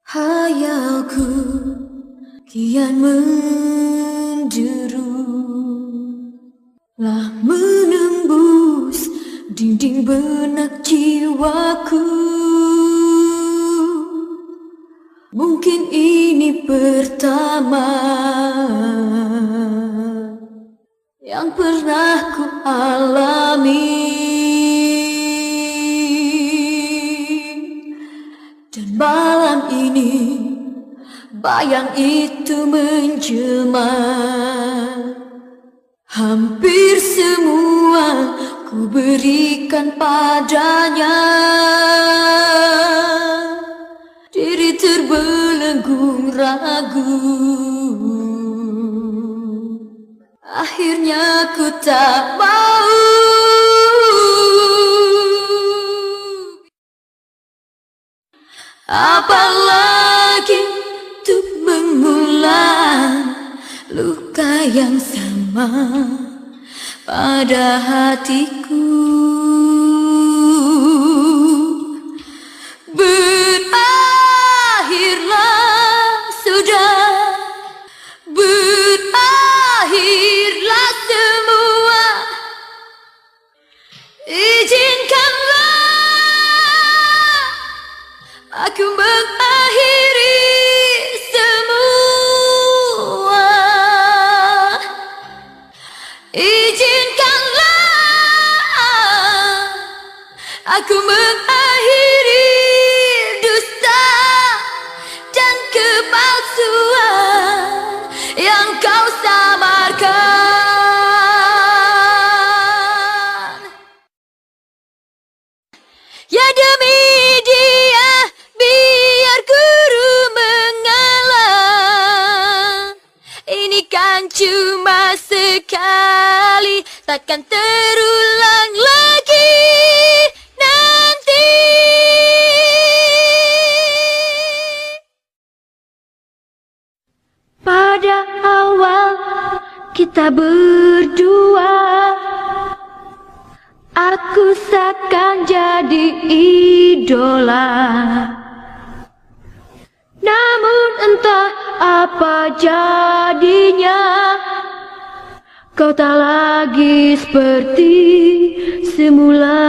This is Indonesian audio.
Hayalku kian menderu, lah menembus dinding benak jiwaku. Mungkin ini pertama yang pernah ku alami, dan malam ini bayang itu menjelma. Hampir semua ku berikan padanya, diri terbelenggu ragu. Akhirnya ku tak mau. Apalagi untuk mengulang luka yang sama pada hatiku. Berakhirlah sudah, berakhirlah semua. Izinkanlah aku mengakhiri semua. Izinkanlah aku mengakhiri dusta dan kepalsuan yang kau samarkan. Ya demi dia, biar guru mengalah. Ini kan cuma sekali, takkan terulang lagi nanti. Pada awal kita berdua, aku seakan jadi idola. Namun entah apa jadinya, kau tak lagi seperti semula.